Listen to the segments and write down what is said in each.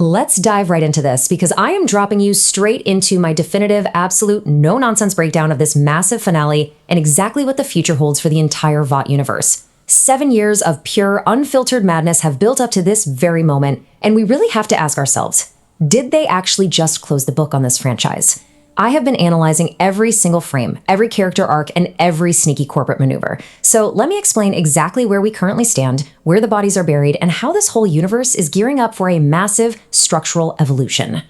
Let's dive right into this because I am dropping you straight into my definitive, absolute, no-nonsense breakdown of this massive finale and exactly what the future holds for the entire Vought universe. 7 years of pure, unfiltered madness have built up to this very moment, and we really have to ask ourselves, did they actually just close the book on this franchise? I have been analyzing every single frame, every character arc, and every sneaky corporate maneuver. So let me explain exactly where we currently stand, where the bodies are buried, and how this whole universe is gearing up for a massive structural evolution.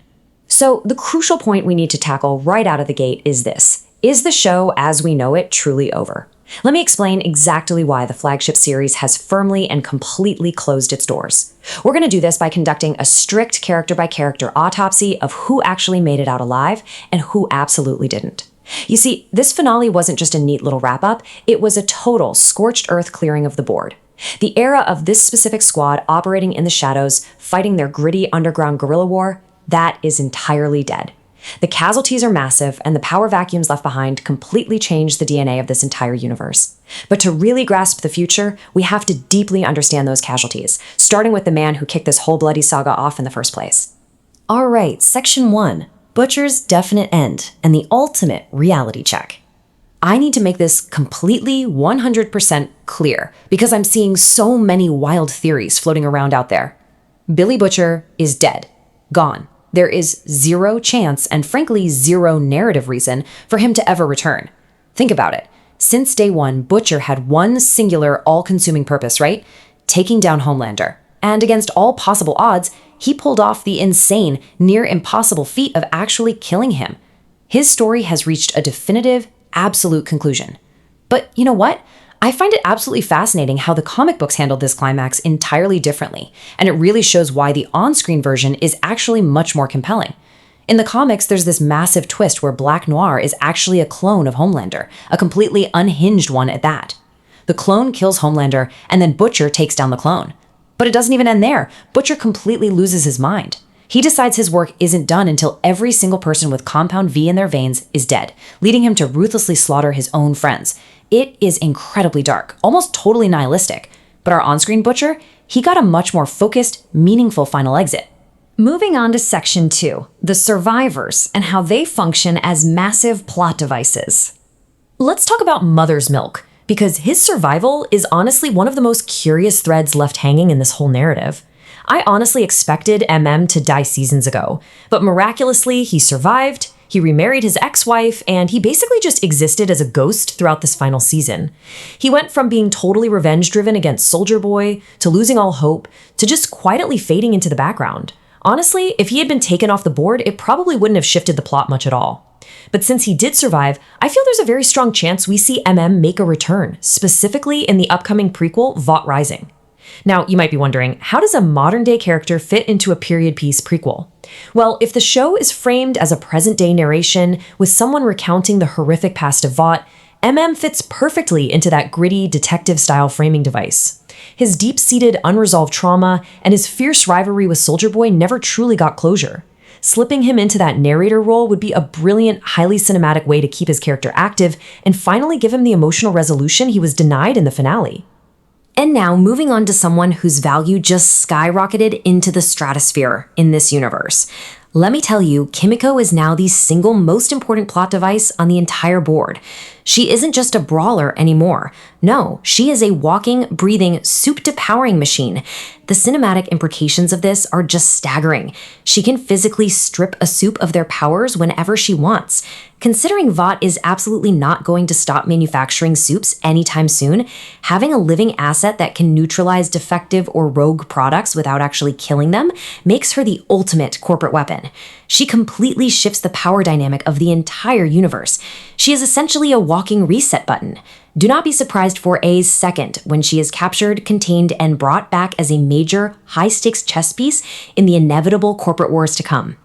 So the crucial point we need to tackle right out of the gate is this. Is the show as we know it truly over? Let me explain exactly why the flagship series has firmly and completely closed its doors. We're going to do this by conducting a strict character-by-character autopsy of who actually made it out alive and who absolutely didn't. You see, this finale wasn't just a neat little wrap-up, it was a total scorched earth clearing of the board. The era of this specific squad operating in the shadows, fighting their gritty underground guerrilla war, that is entirely dead. The casualties are massive, and the power vacuums left behind completely change the DNA of this entire universe. But to really grasp the future, we have to deeply understand those casualties, starting with the man who kicked this whole bloody saga off in the first place. All right, Section 1, Butcher's definite end, and the ultimate reality check. I need to make this completely 100% clear, because I'm seeing so many wild theories floating around out there. Billy Butcher is dead, gone. There is zero chance and frankly zero narrative reason for him to ever return. Think about it. Since day one, Butcher had one singular all-consuming purpose, right? Taking down Homelander. And against all possible odds, he pulled off the insane, near impossible feat of actually killing him. His story has reached a definitive, absolute conclusion. But you know what? I find it absolutely fascinating how the comic books handled this climax entirely differently, and it really shows why the on-screen version is actually much more compelling. In the comics, there's this massive twist where Black Noir is actually a clone of Homelander, a completely unhinged one at that. The clone kills Homelander, and then Butcher takes down the clone. But it doesn't even end there. Butcher completely loses his mind. He decides his work isn't done until every single person with Compound V in their veins is dead, leading him to ruthlessly slaughter his own friends. It is incredibly dark, almost totally nihilistic. But our on-screen Butcher, he got a much more focused, meaningful final exit. Moving on to Section 2, the survivors and how they function as massive plot devices. Let's talk about Mother's Milk, because his survival is honestly one of the most curious threads left hanging in this whole narrative. I honestly expected MM to die seasons ago, but miraculously he survived, he remarried his ex-wife, and he basically just existed as a ghost throughout this final season. He went from being totally revenge-driven against Soldier Boy, to losing all hope, to just quietly fading into the background. Honestly, if he had been taken off the board, it probably wouldn't have shifted the plot much at all. But since he did survive, I feel there's a very strong chance we see MM make a return, specifically in the upcoming prequel, Vought Rising. Now, you might be wondering, how does a modern-day character fit into a period piece prequel? Well, if the show is framed as a present-day narration with someone recounting the horrific past of Vought, MM fits perfectly into that gritty, detective-style framing device. His deep-seated, unresolved trauma and his fierce rivalry with Soldier Boy never truly got closure. Slipping him into that narrator role would be a brilliant, highly cinematic way to keep his character active and finally give him the emotional resolution he was denied in the finale. And now, moving on to someone whose value just skyrocketed into the stratosphere in this universe. Let me tell you, Kimiko is now the single most important plot device on the entire board. She isn't just a brawler anymore. No, she is a walking, breathing, soup-to-powering machine. The cinematic implications of this are just staggering. She can physically strip a soup of their powers whenever she wants. Considering Vought is absolutely not going to stop manufacturing soups anytime soon, having a living asset that can neutralize defective or rogue products without actually killing them makes her the ultimate corporate weapon. She completely shifts the power dynamic of the entire universe. She is essentially a walking reset button. Do not be surprised for a second when she is captured, contained, and brought back as a major, high-stakes chess piece in the inevitable corporate wars to come.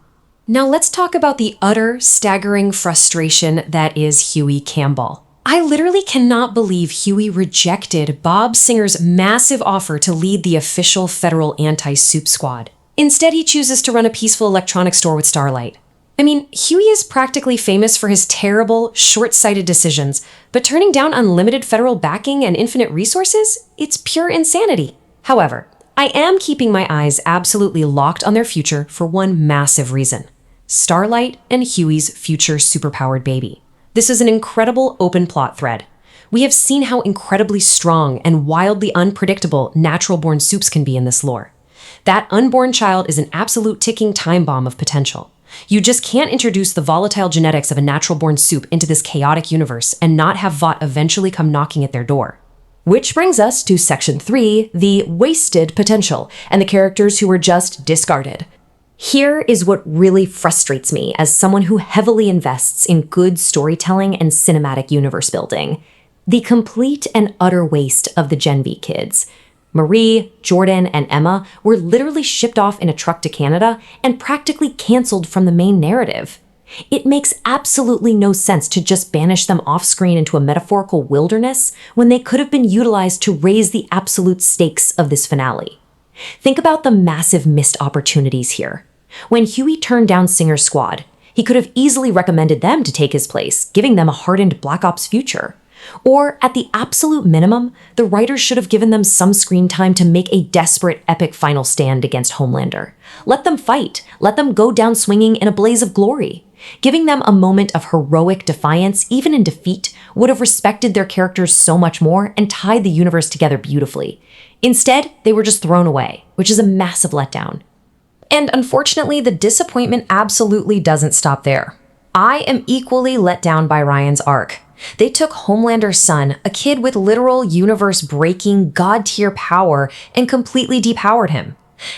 Now let's talk about the utter, staggering frustration that is Huey Campbell. I literally cannot believe Huey rejected Bob Singer's massive offer to lead the official federal anti-soup squad. Instead, he chooses to run a peaceful electronics store with Starlight. I mean, Huey is practically famous for his terrible, short-sighted decisions, but turning down unlimited federal backing and infinite resources? It's pure insanity. However, I am keeping my eyes absolutely locked on their future for one massive reason: Starlight and Huey's future superpowered baby. This is an incredible open plot thread. We have seen how incredibly strong and wildly unpredictable natural-born soups can be in this lore. That unborn child is an absolute ticking time bomb of potential. You just can't introduce the volatile genetics of a natural-born soup into this chaotic universe and not have Vought eventually come knocking at their door. Which brings us to Section 3, the wasted potential, and the characters who were just discarded. Here is what really frustrates me as someone who heavily invests in good storytelling and cinematic universe building: the complete and utter waste of the Gen V kids. Marie, Jordan, and Emma were literally shipped off in a truck to Canada and practically canceled from the main narrative. It makes absolutely no sense to just banish them off-screen into a metaphorical wilderness when they could have been utilized to raise the absolute stakes of this finale. Think about the massive missed opportunities here. When Huey turned down Singer's squad, he could have easily recommended them to take his place, giving them a hardened Black Ops future. Or, at the absolute minimum, the writers should have given them some screen time to make a desperate, epic final stand against Homelander. Let them fight. Let them go down swinging in a blaze of glory. Giving them a moment of heroic defiance, even in defeat, would have respected their characters so much more and tied the universe together beautifully. Instead, they were just thrown away, which is a massive letdown. And unfortunately, the disappointment absolutely doesn't stop there. I am equally let down by Ryan's arc. They took Homelander's son, a kid with literal universe-breaking, god-tier power, and completely depowered him.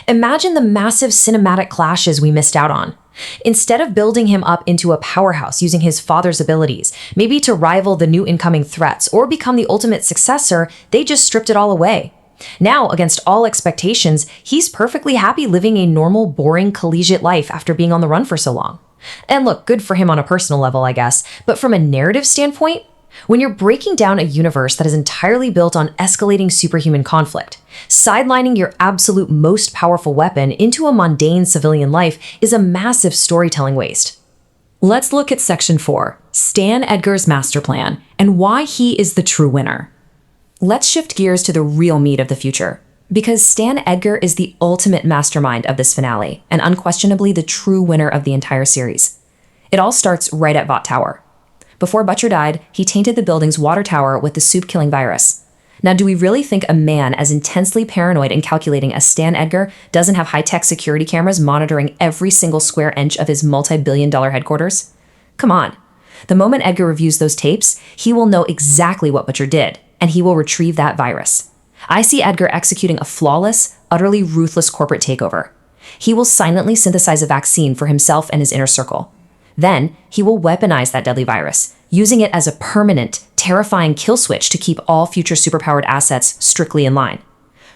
Imagine the massive cinematic clashes we missed out on. Instead of building him up into a powerhouse using his father's abilities, maybe to rival the new incoming threats or become the ultimate successor, they just stripped it all away. Now, against all expectations, he's perfectly happy living a normal, boring, collegiate life after being on the run for so long. And look, good for him on a personal level, I guess, but from a narrative standpoint, when you're breaking down a universe that is entirely built on escalating superhuman conflict, sidelining your absolute most powerful weapon into a mundane civilian life is a massive storytelling waste. Let's look at Section 4, Stan Edgar's master plan, and why he is the true winner. Let's shift gears to the real meat of the future, because Stan Edgar is the ultimate mastermind of this finale, and unquestionably the true winner of the entire series. It all starts right at Vought Tower. Before Butcher died, he tainted the building's water tower with the soup-killing virus. Now, do we really think a man as intensely paranoid and calculating as Stan Edgar doesn't have high-tech security cameras monitoring every single square inch of his multi-billion-dollar headquarters? Come on. The moment Edgar reviews those tapes, he will know exactly what Butcher did, and he will retrieve that virus. I see Edgar executing a flawless, utterly ruthless corporate takeover. He will silently synthesize a vaccine for himself and his inner circle. Then, he will weaponize that deadly virus, using it as a permanent, terrifying kill switch to keep all future superpowered assets strictly in line.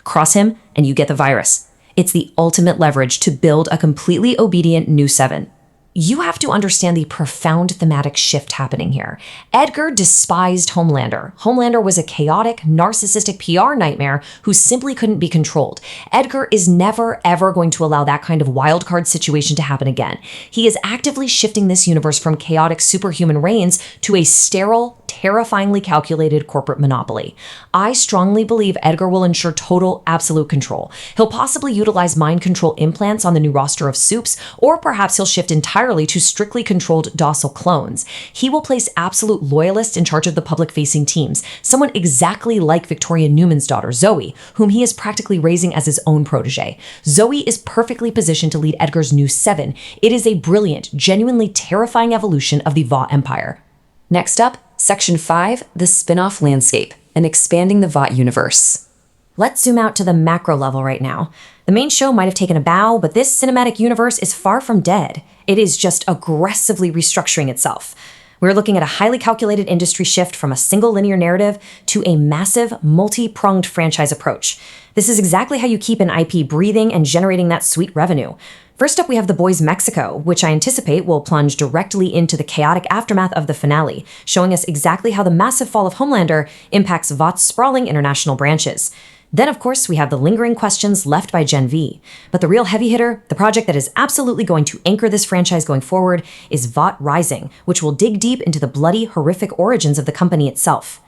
Cross him, and you get the virus. It's the ultimate leverage to build a completely obedient new Seven. You have to understand the profound thematic shift happening here. Edgar despised Homelander. Homelander was a chaotic, narcissistic PR nightmare who simply couldn't be controlled. Edgar is never, ever going to allow that kind of wildcard situation to happen again. He is actively shifting this universe from chaotic superhuman reigns to a sterile, terrifyingly calculated corporate monopoly. I strongly believe Edgar will ensure total, absolute control. He'll possibly utilize mind control implants on the new roster of soups, or perhaps he'll shift entirely to strictly controlled docile clones. He will place absolute loyalists in charge of the public-facing teams, someone exactly like Victoria Newman's daughter, Zoe, whom he is practically raising as his own protege. Zoe is perfectly positioned to lead Edgar's new Seven. It is a brilliant, genuinely terrifying evolution of the Vought Empire. Next up, Section 5, the spin-off landscape, and expanding the Vought universe. Let's zoom out to the macro level right now. The main show might have taken a bow, but this cinematic universe is far from dead. It is just aggressively restructuring itself. We're looking at a highly calculated industry shift from a single linear narrative to a massive, multi-pronged franchise approach. This is exactly how you keep an IP breathing and generating that sweet revenue. First up, we have The Boys Mexico, which I anticipate will plunge directly into the chaotic aftermath of the finale, showing us exactly how the massive fall of Homelander impacts Vought's sprawling international branches. Then, of course, we have the lingering questions left by Gen V. But the real heavy hitter, the project that is absolutely going to anchor this franchise going forward, is Vought Rising, which will dig deep into the bloody, horrific origins of the company itself.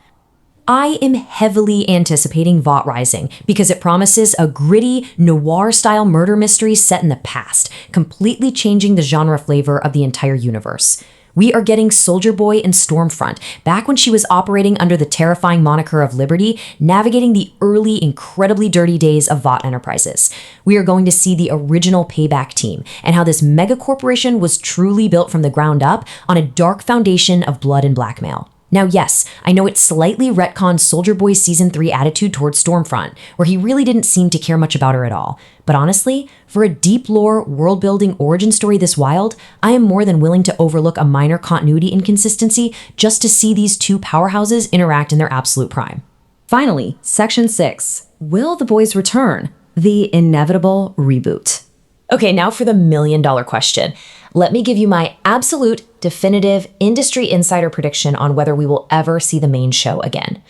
I am heavily anticipating Vought Rising because it promises a gritty, noir-style murder mystery set in the past, completely changing the genre flavor of the entire universe. We are getting Soldier Boy and Stormfront, back when she was operating under the terrifying moniker of Liberty, navigating the early, incredibly dirty days of Vought Enterprises. We are going to see the original Payback team, and how this mega corporation was truly built from the ground up on a dark foundation of blood and blackmail. Now, yes, I know it slightly retconned Soldier Boy's Season 3 attitude towards Stormfront, where he really didn't seem to care much about her at all. But honestly, for a deep lore, world-building origin story this wild, I am more than willing to overlook a minor continuity inconsistency just to see these two powerhouses interact in their absolute prime. Finally, Section 6. Will the boys return? The inevitable reboot. Okay, now for the million-dollar question. Let me give you my absolute, definitive, industry insider prediction on whether we will ever see the main show again.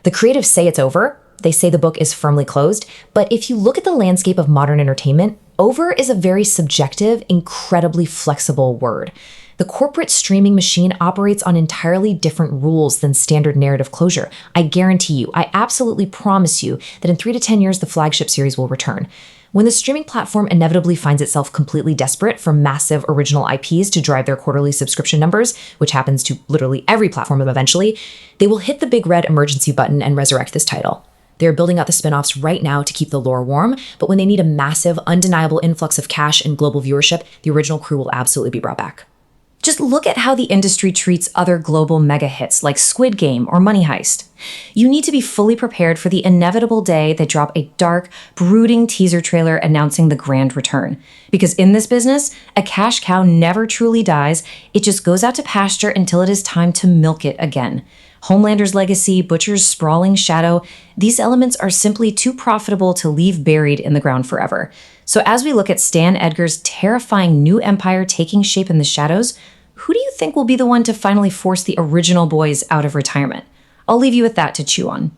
The creatives say it's over. They say the book is firmly closed. But if you look at the landscape of modern entertainment, over is a very subjective, incredibly flexible word. The corporate streaming machine operates on entirely different rules than standard narrative closure. I guarantee you, I absolutely promise you that in 3 to 10 years, the flagship series will return. When the streaming platform inevitably finds itself completely desperate for massive original IPs to drive their quarterly subscription numbers, which happens to literally every platform eventually, they will hit the big red emergency button and resurrect this title. They're building out the spin-offs right now to keep the lore warm, but when they need a massive, undeniable influx of cash and global viewership, the original crew will absolutely be brought back. Just look at how the industry treats other global mega hits like Squid Game or Money Heist. You need to be fully prepared for the inevitable day they drop a dark, brooding teaser trailer announcing the grand return. Because in this business, a cash cow never truly dies, it just goes out to pasture until it is time to milk it again. Homelander's legacy, Butcher's sprawling shadow, these elements are simply too profitable to leave buried in the ground forever. So as we look at Stan Edgar's terrifying new empire taking shape in the shadows, who do you think will be the one to finally force the original boys out of retirement? I'll leave you with that to chew on.